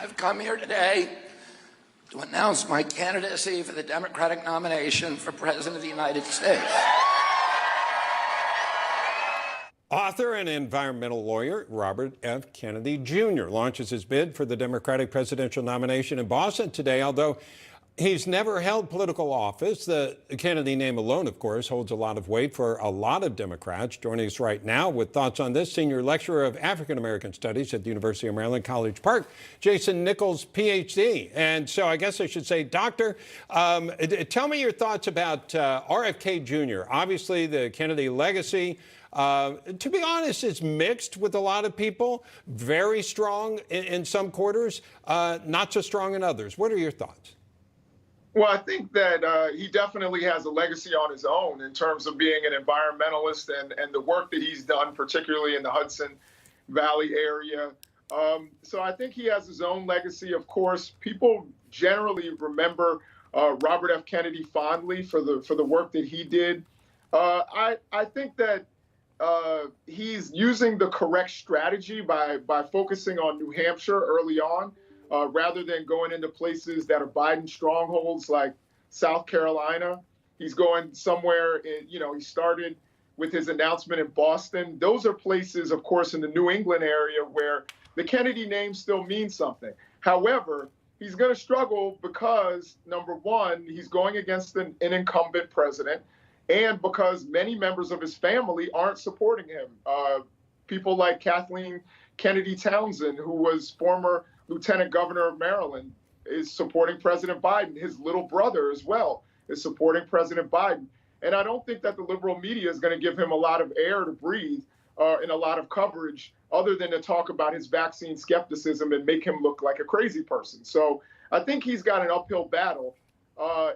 I've come here today to announce my candidacy for the Democratic nomination for President of the United States. Author and environmental lawyer Robert F. Kennedy Jr. launches his bid for the Democratic presidential nomination in Boston today, although he's never held political office. The Kennedy name alone, of course, holds a lot of weight for a lot of Democrats. Joining us right now with thoughts on this, senior lecturer of African-American studies at the University of Maryland, College Park, Jason Nichols, Ph.D. And so I guess I should say, Doctor, tell me your thoughts about RFK Jr. Obviously, the Kennedy legacy, to be honest, it's mixed with a lot of people. Very strong in some quarters, not so strong in others. What are your thoughts? Well, I think that he definitely has a legacy on his own in terms of being an environmentalist and the work that he's done, particularly in the Hudson Valley area. So I think he has his own legacy. Of course, people generally remember Robert F. Kennedy fondly for the work that he did. I think that he's using the correct strategy by focusing on New Hampshire early on. Rather than going into places that are Biden strongholds like South Carolina. He's going somewhere, he started with his announcement in Boston. Those are places, of course, in the New England area where the Kennedy name still means something. However, he's going to struggle because, number one, he's going against an incumbent president, and because many members of his family aren't supporting him. People like Kathleen Kennedy Townsend, who was former Lieutenant Governor of Maryland, is supporting President Biden. His little brother as well is supporting President Biden. And I don't think that the liberal media is going to give him a lot of air to breathe and a lot of coverage other than to talk about his vaccine skepticism and make him look like a crazy person. So I think he's got an uphill battle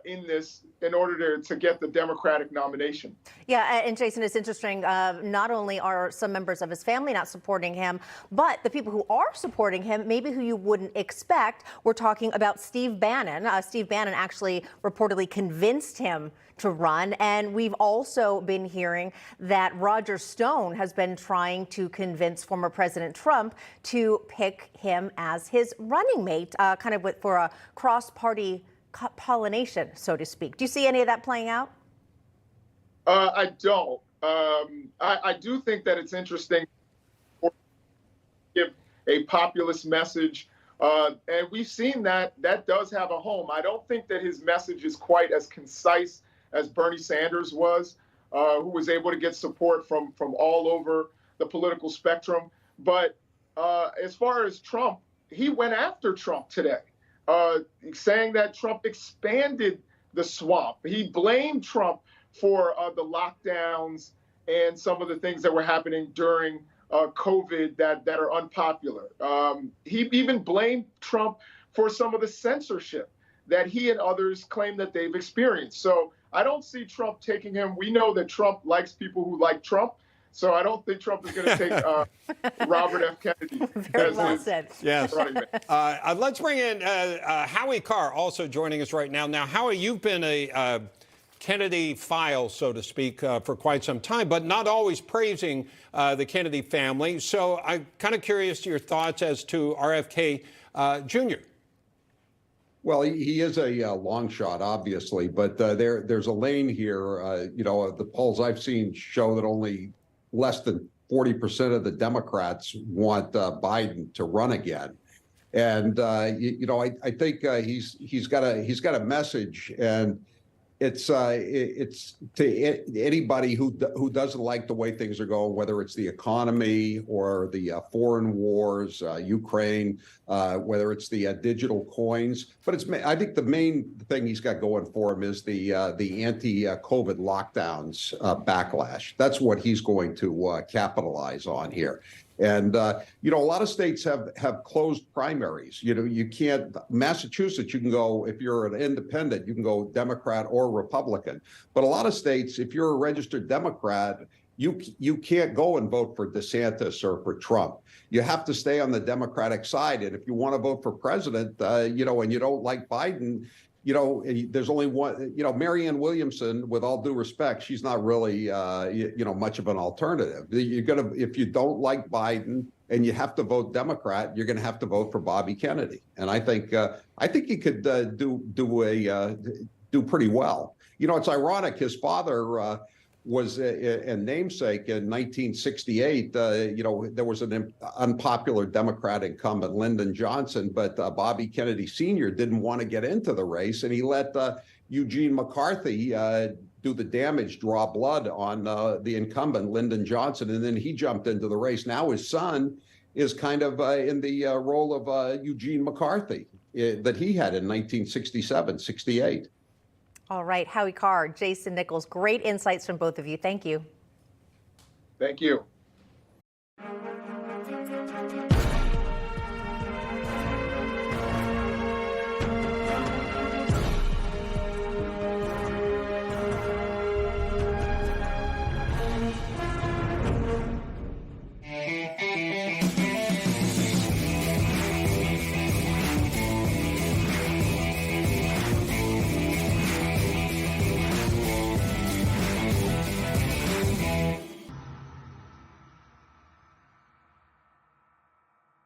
in this in order to get the Democratic nomination. Yeah, and Jason, it's interesting. Not only are some members of his family not supporting him, but the people who are supporting him, maybe who you wouldn't expect. We're talking about Steve Bannon. Steve Bannon actually reportedly convinced him to run. And we've also been hearing that Roger Stone has been trying to convince former President Trump to pick him as his running mate, kind of for a cross-party pollination, so to speak. Do you see any of that playing out? I don't. I do think that it's interesting to give a populist message, and we've seen that does have a home. I don't think that his message is quite as concise as Bernie Sanders was, who was able to get support from all over the political spectrum. But as far as Trump, he went after Trump today. Saying that Trump expanded the swamp. He blamed Trump for the lockdowns and some of the things that were happening during COVID that are unpopular. He even blamed Trump for some of the censorship that he and others claim that they've experienced. So I don't see Trump taking him. We know that Trump likes people who like Trump. So I don't think Trump is going to take Robert F. Kennedy. Very well said. Yes. Let's bring in Howie Carr, also joining us right now. Now, Howie, you've been a Kennedy file, so to speak, for quite some time, but not always praising the Kennedy family. So I'm kind of curious to your thoughts as to RFK Jr. Well, he is a long shot, obviously, but there's a lane here. The polls I've seen show that only less than 40% of the Democrats want Biden to run again, and I think he's got a message, and it's to anybody who doesn't like the way things are going, whether it's the economy or the foreign wars, Ukraine, whether it's the digital coins. But I think the main thing he's got going for him is the anti-COVID lockdowns backlash. That's what he's going to capitalize on here. And, a lot of states have closed primaries. You can't, Massachusetts, you can go, if you're an independent, you can go Democrat or Republican. But a lot of states, if you're a registered Democrat, you can't go and vote for DeSantis or for Trump. You have to stay on the Democratic side. And if you want to vote for president, and you don't like Biden, there's only one, Marianne Williamson, with all due respect, she's not really, much of an alternative. If you don't like Biden and you have to vote Democrat, you're going to have to vote for Bobby Kennedy. And I think he could do pretty well. You know, it's ironic. His father was a namesake in 1968. You know, there was an unpopular Democrat incumbent, Lyndon Johnson, but Bobby Kennedy Sr. didn't want to get into the race, and he let Eugene McCarthy do the damage, draw blood on the incumbent, Lyndon Johnson, and then he jumped into the race. Now his son is kind of in the role of Eugene McCarthy that he had in 1967, 68. All right, Howie Carr, Jason Nichols, great insights from both of you. Thank you. Thank you.